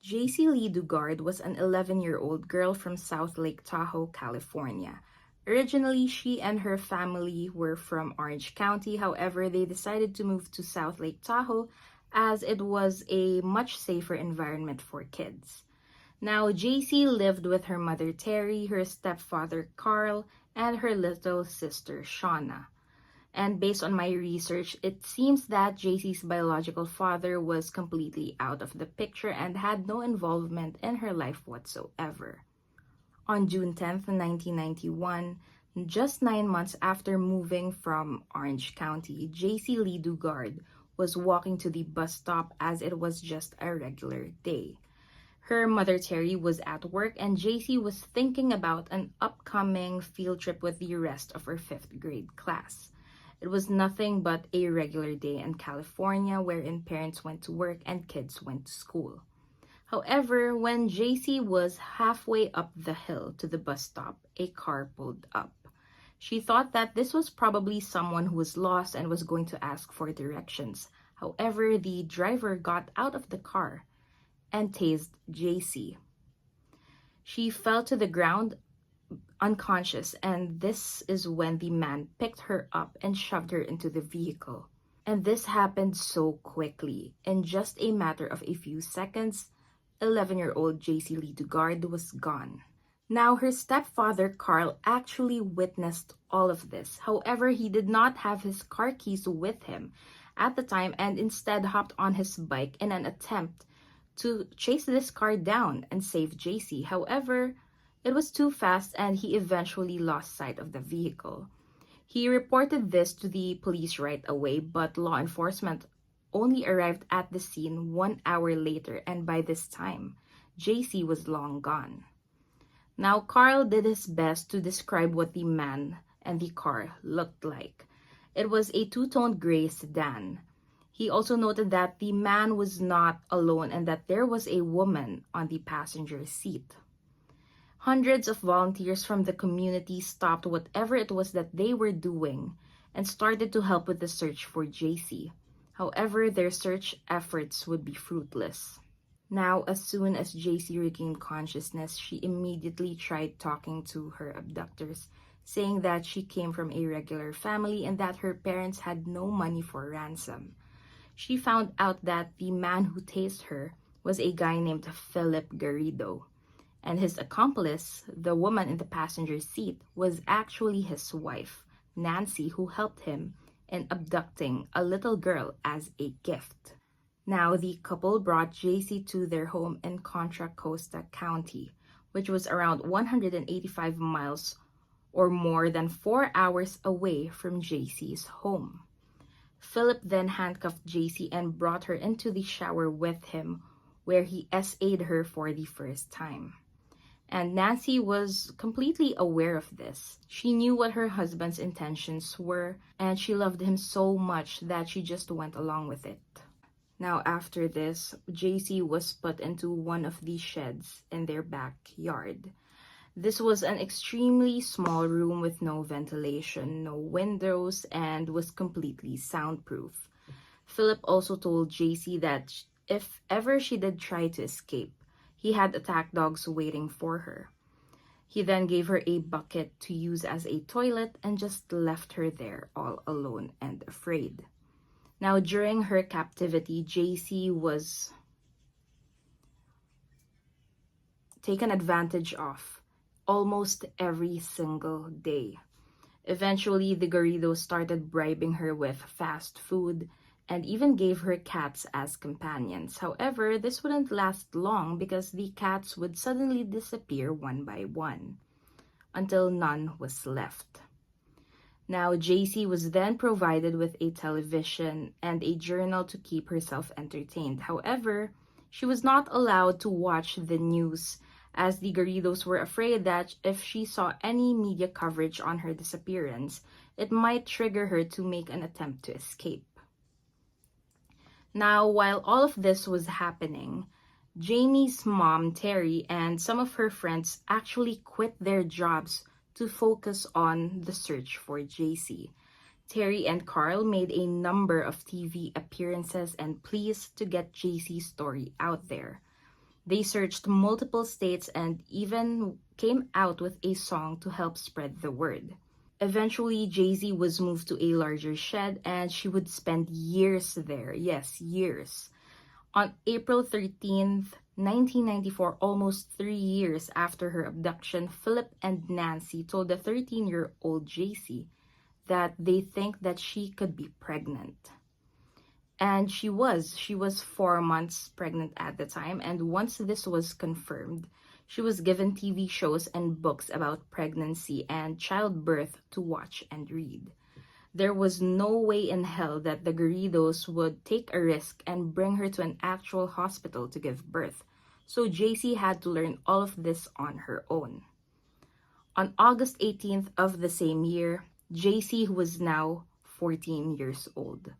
Jaycee Lee Dugard was an 11-year-old girl from South Lake Tahoe, California. Originally, she and her family were from Orange County. However, they decided to move to South Lake Tahoe as it was a much safer environment for kids. Now, Jaycee lived with her mother Terry, her stepfather Carl, and her little sister Shauna. And based on my research, it seems that Jaycee's biological father was completely out of the picture and had no involvement in her life whatsoever. On June 10th, 1991, just 9 months after moving from Orange County, Jaycee Lee Dugard was walking to the bus stop as it was just a regular day. Her mother Terry was at work and Jaycee was thinking about an upcoming field trip with the rest of her 5th grade class. It was nothing but a regular day in California wherein parents went to work and kids went to school. However, when Jaycee was halfway up the hill to the bus stop, a car pulled up. She thought that this was probably someone who was lost and was going to ask for directions. However, the driver got out of the car and tased Jaycee. She fell to the ground unconscious, and this is when the man picked her up and shoved her into the vehicle. And this happened so quickly. In just a matter of a few seconds, 11-year-old Jaycee Lee Dugard was gone. Now, her stepfather Carl actually witnessed all of this. However, he did not have his car keys with him at the time and instead hopped on his bike in an attempt to chase this car down and save Jaycee. However, it was too fast and he eventually lost sight of the vehicle. He reported this to the police right away, but law enforcement only arrived at the scene 1 hour later, and by this time, Jaycee was long gone. Now, Carl did his best to describe what the man and the car looked like. It was a two-toned gray sedan. He also noted that the man was not alone and that there was a woman on the passenger seat. Hundreds of volunteers from the community stopped whatever it was that they were doing and started to help with the search for Jaycee. However, their search efforts would be fruitless. Now, as soon as Jaycee regained consciousness, she immediately tried talking to her abductors, saying that she came from a regular family and that her parents had no money for ransom. She found out that the man who tased her was a guy named Philip Garrido, and his accomplice, the woman in the passenger seat, was actually his wife, Nancy, who helped him in abducting a little girl as a gift. Now, the couple brought Jaycee to their home in Contra Costa County, which was around 185 miles or more than 4 hours away from Jaycee's home. Philip then handcuffed Jaycee and brought her into the shower with him, where he SA'd her for the first time. And Nancy was completely aware of this. She knew what her husband's intentions were, and she loved him so much that she just went along with it. Now, after this, Jaycee was put into one of the sheds in their backyard. This was an extremely small room with no ventilation, no windows, and was completely soundproof. Philip also told Jaycee that if ever she did try to escape, he had attack dogs waiting for her. He then gave her a bucket to use as a toilet and just left her there all alone and afraid. Now, during her captivity, Jaycee was taken advantage of almost every single day. Eventually, the Garridos started bribing her with fast food and even gave her cats as companions. However, this wouldn't last long because the cats would suddenly disappear one by one until none was left. Now, Jaycee was then provided with a television and a journal to keep herself entertained. However, she was not allowed to watch the news as the Garridos were afraid that if she saw any media coverage on her disappearance, it might trigger her to make an attempt to escape. Now, while all of this was happening, Jamie's mom, Terry, and some of her friends actually quit their jobs to focus on the search for Jaycee. Terry and Carl made a number of TV appearances and pleas to get Jaycee's story out there. They searched multiple states and even came out with a song to help spread the word. Eventually, Jaycee was moved to a larger shed and she would spend years there. Yes, years. On April 13th, 1994, almost 3 years after her abduction, Philip and Nancy told the 13-year-old Jaycee that they think that she could be pregnant. And she was. She was 4 months pregnant at the time. And once this was confirmed, she was given TV shows and books about pregnancy and childbirth to watch and read. There was no way in hell that the Garridos would take a risk and bring her to an actual hospital to give birth. So Jaycee had to learn all of this on her own. On August 18th of the same year, Jaycee, who was now 14 years old,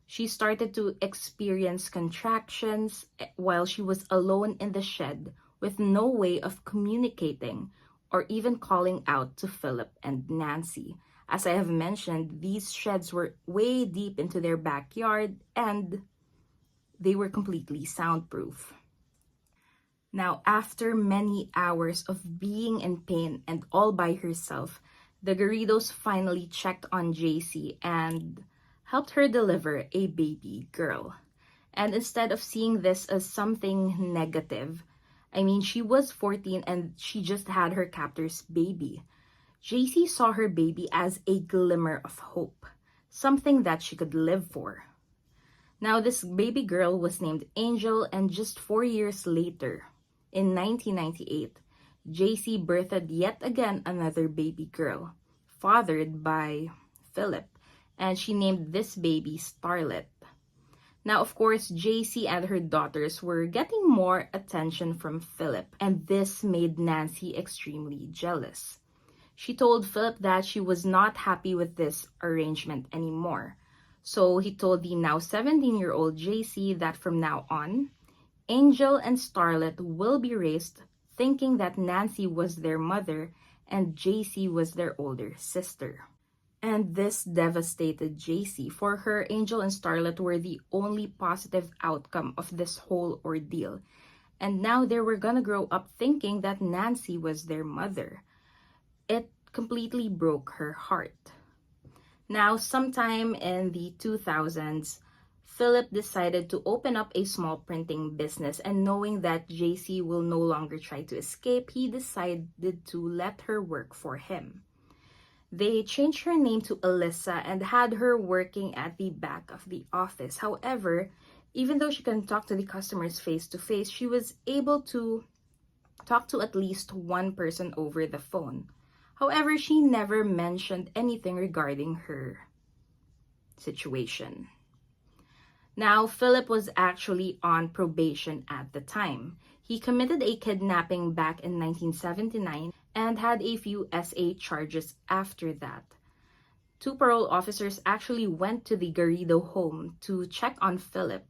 she started to experience contractions while she was alone in the shed with no way of communicating or even calling out to Philip and Nancy. As I have mentioned, these sheds were way deep into their backyard and they were completely soundproof. Now, after many hours of being in pain and all by herself, the Garridos finally checked on Jaycee and helped her deliver a baby girl. And instead of seeing this as something negative, I mean, she was 14 and she just had her captor's baby. Jaycee saw her baby as a glimmer of hope, something that she could live for. Now, this baby girl was named Angel, and just 4 years later, in 1998, Jaycee birthed yet again another baby girl, fathered by Philip, and she named this baby Starlet. Now, of course, Jaycee and her daughters were getting more attention from Philip, and this made Nancy extremely jealous. She told Philip that she was not happy with this arrangement anymore. So he told the now 17-year-old Jaycee that from now on, Angel and Starlet will be raised thinking that Nancy was their mother and Jaycee was their older sister. And this devastated Jaycee. For her, Angel and Starlet were the only positive outcome of this whole ordeal. And now they were gonna grow up thinking that Nancy was their mother. It completely broke her heart. Now, sometime in the 2000s, Philip decided to open up a small printing business, and knowing that Jaycee will no longer try to escape, he decided to let her work for him. They changed her name to Alyssa and had her working at the back of the office. However, even though she couldn't talk to the customers face to face, she was able to talk to at least one person over the phone. However, she never mentioned anything regarding her situation. Now, Philip was actually on probation at the time. He committed a kidnapping back in 1979 and had a few SA charges after that. Two parole officers actually went to the Garrido home to check on Philip,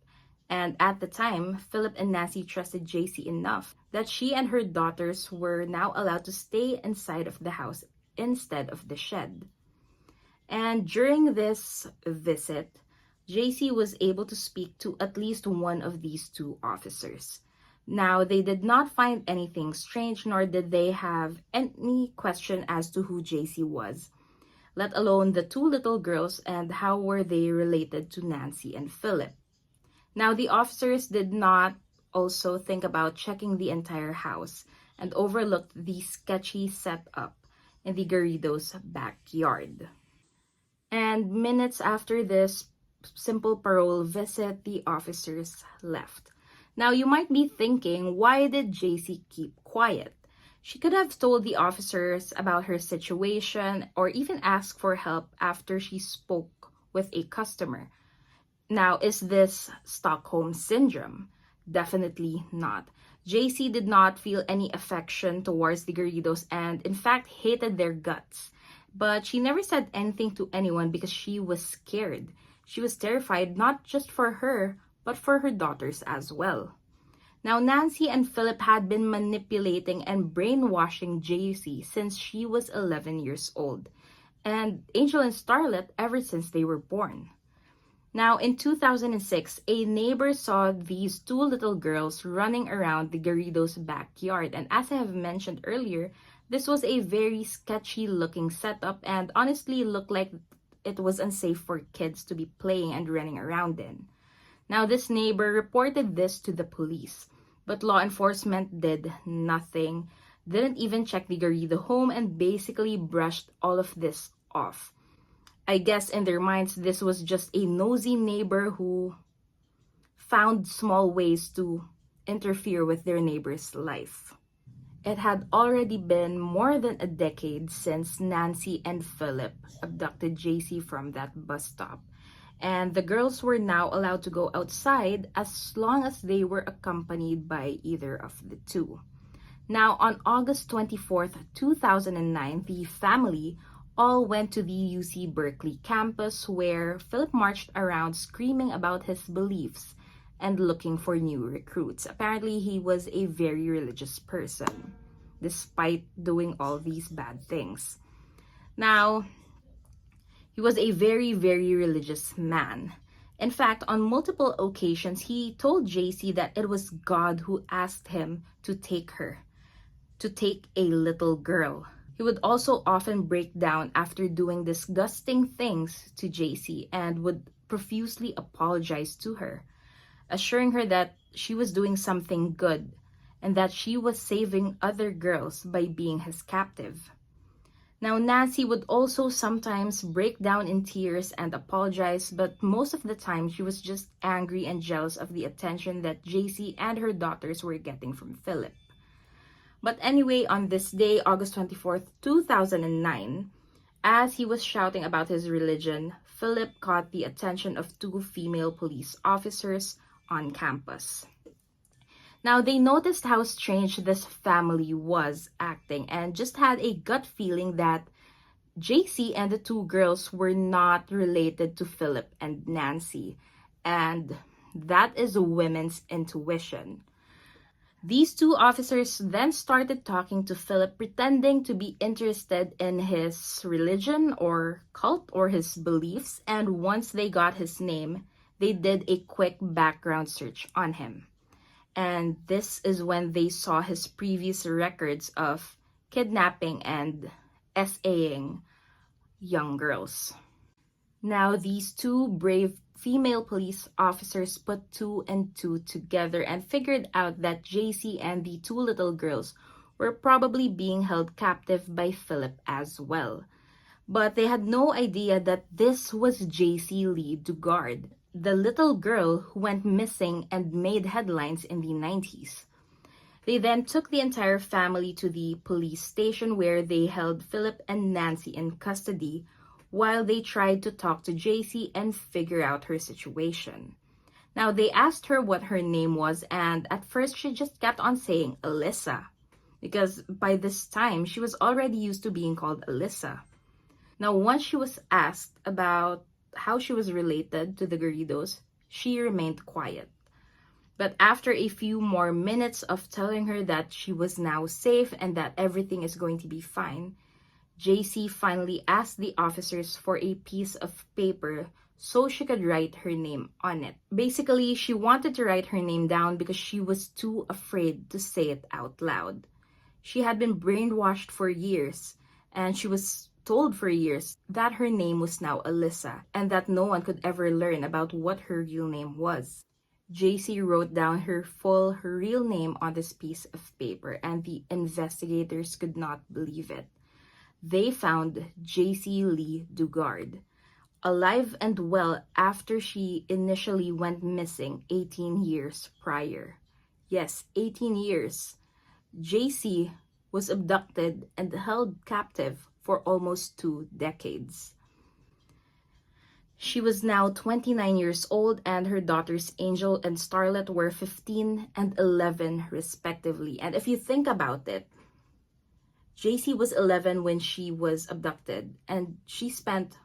and at the time, Philip and Nancy trusted Jaycee enough that she and her daughters were now allowed to stay inside of the house instead of the shed. And during this visit, Jaycee was able to speak to at least one of these two officers. Now, they did not find anything strange, nor did they have any question as to who Jaycee was, let alone the two little girls and how were they related to Nancy and Philip. Now, the officers did not also think about checking the entire house and overlooked the sketchy setup in the Garridos' backyard. And minutes after this simple parole visit, the officers left. Now, you might be thinking, why did Jaycee keep quiet? She could have told the officers about her situation or even asked for help after she spoke with a customer. Now, is this Stockholm Syndrome? Definitely not. Jaycee did not feel any affection towards the Garridos and in fact hated their guts. But she never said anything to anyone because she was scared. She was terrified not just for her, but for her daughters as well. Now, Nancy and Philip had been manipulating and brainwashing Jaycee since she was 11 years old, and Angel and Starlet ever since they were born. Now, in 2006, a neighbor saw these two little girls running around the Garrido's backyard. And as I have mentioned earlier, this was a very sketchy looking setup and honestly looked like it was unsafe for kids to be playing and running around in. Now, this neighbor reported this to the police, but law enforcement did nothing, didn't even check the Garrido home, and basically brushed all of this off. I guess in their minds, this was just a nosy neighbor who found small ways to interfere with their neighbor's life. It had already been more than a decade since Nancy and Philip abducted Jaycee from that bus stop, and the girls were now allowed to go outside as long as they were accompanied by either of the two. Now, on August 24th, 2009, the family all went to the UC Berkeley campus where Philip marched around screaming about his beliefs and looking for new recruits. Apparently, he was a very religious person, despite doing all these bad things. Now, he was a very, very religious man. In fact, on multiple occasions, he told Jaycee that it was God who asked him to take a little girl. He would also often break down after doing disgusting things to Jaycee and would profusely apologize to her, assuring her that she was doing something good and that she was saving other girls by being his captive. Now, Nancy would also sometimes break down in tears and apologize, but most of the time she was just angry and jealous of the attention that Jaycee and her daughters were getting from Philip. But anyway, on this day, August 24th, 2009, as he was shouting about his religion, Philip caught the attention of two female police officers on campus. Now, they noticed how strange this family was acting and just had a gut feeling that Jaycee and the two girls were not related to Philip and Nancy. And that is a women's intuition. These two officers then started talking to Philip, pretending to be interested in his religion or cult or his beliefs. And once they got his name, they did a quick background search on him. And this is when they saw his previous records of kidnapping and SAing young girls. Now, these two brave female police officers put two and two together and figured out that Jaycee and the two little girls were probably being held captive by Philip as well. But they had no idea that this was Jaycee Lee Dugard, the little girl who went missing and made headlines in the 90s. They then took the entire family to the police station where they held Philip and Nancy in custody while they tried to talk to Jaycee and figure out her situation. Now, they asked her what her name was, and at first she just kept on saying Alyssa, because by this time she was already used to being called Alyssa. Now, once she was asked about how she was related to the Garridos, she remained quiet. But after a few more minutes of telling her that she was now safe and that everything is going to be fine, Jaycee finally asked the officers for a piece of paper so she could write her name on it. Basically, she wanted to write her name down because she was too afraid to say it out loud. She had been brainwashed for years, and she was told for years that her name was now Alyssa and that no one could ever learn about what her real name was. Jaycee wrote down her real name on this piece of paper, and the investigators could not believe it. They found Jaycee Lee Dugard, alive and well after she initially went missing 18 years prior. Yes, 18 years. Jaycee was abducted and held captive for almost 2 decades. She was now 29 years old, and her daughters Angel and Starlet were 15 and 11 respectively. And if you think about it, Jaycee was 11 when she was abducted, and she spent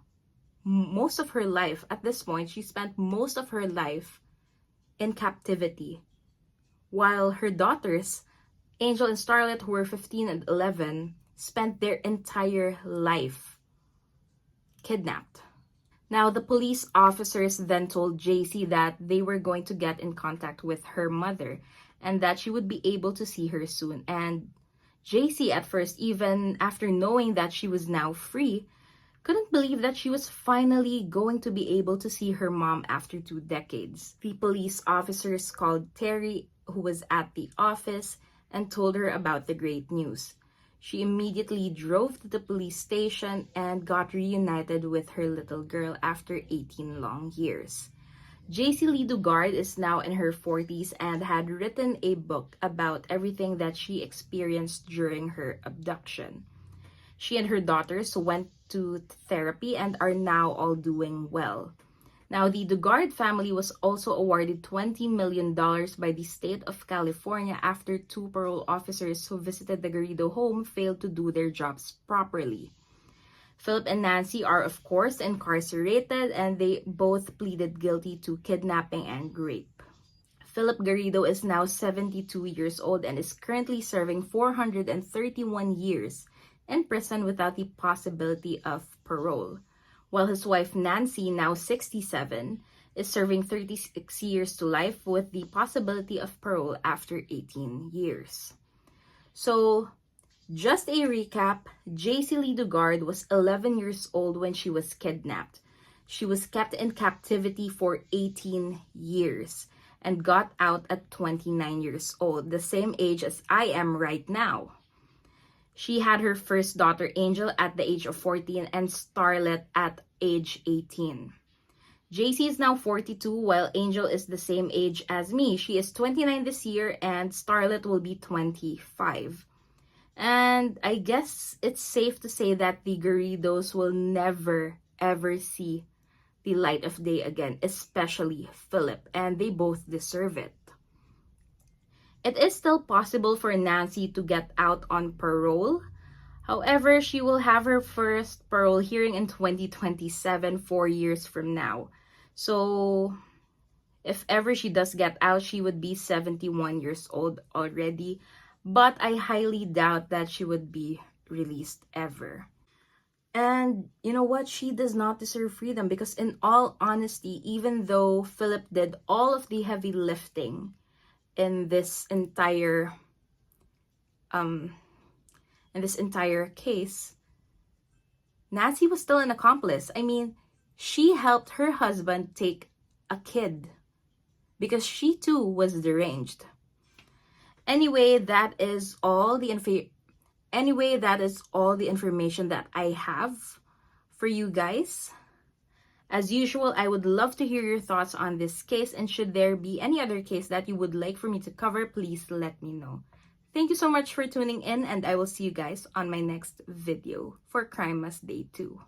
most of her life, at this point, she spent most of her life in captivity, while her daughters, Angel and Starlet, who were 15 and 11, spent their entire life kidnapped. Now, the police officers then told Jaycee that they were going to get in contact with her mother and that she would be able to see her soon. And Jaycee, at first, even after knowing that she was now free, couldn't believe that she was finally going to be able to see her mom after 2 decades. The police officers called Terry, who was at the office, and told her about the great news. She immediately drove to the police station and got reunited with her little girl after 18 long years. Jaycee Dugard is now in her 40s and had written a book about everything that she experienced during her abduction. She and her daughters went to therapy and are now all doing well. Now, the Dugard family was also awarded $20 million by the state of California after 2 parole officers who visited the Garrido home failed to do their jobs properly. Philip and Nancy are, of course, incarcerated, and they both pleaded guilty to kidnapping and rape. Philip Garrido is now 72 years old and is currently serving 431 years in prison without the possibility of parole, while his wife Nancy, now 67, is serving 36 years to life with the possibility of parole after 18 years. So, just a recap, Jaycee Dugard was 11 years old when she was kidnapped. She was kept in captivity for 18 years and got out at 29 years old, the same age as I am right now. She had her first daughter, Angel, at the age of 14 and Starlet at age 18. Jaycee is now 42, while Angel is the same age as me. She is 29 this year and Starlet will be 25. And I guess it's safe to say that the Garridos will never, ever see the light of day again, especially Philip, and they both deserve it. It is still possible for Nancy to get out on parole. However, she will have her first parole hearing in 2027, 4 years from now. So, if ever she does get out, she would be 71 years old already. But I highly doubt that she would be released ever. And you know what? She does not deserve freedom because, in all honesty, even though Philip did all of the heavy lifting in this entire case, Nancy was still an accomplice. I mean, she helped her husband take a kid because she too was deranged. Anyway, that is all the information that I have for you guys. As usual, I would love to hear your thoughts on this case, and should there be any other case that you would like for me to cover, please let me know. Thank you so much for tuning in, and I will see you guys on my next video for Crime Must Day 2.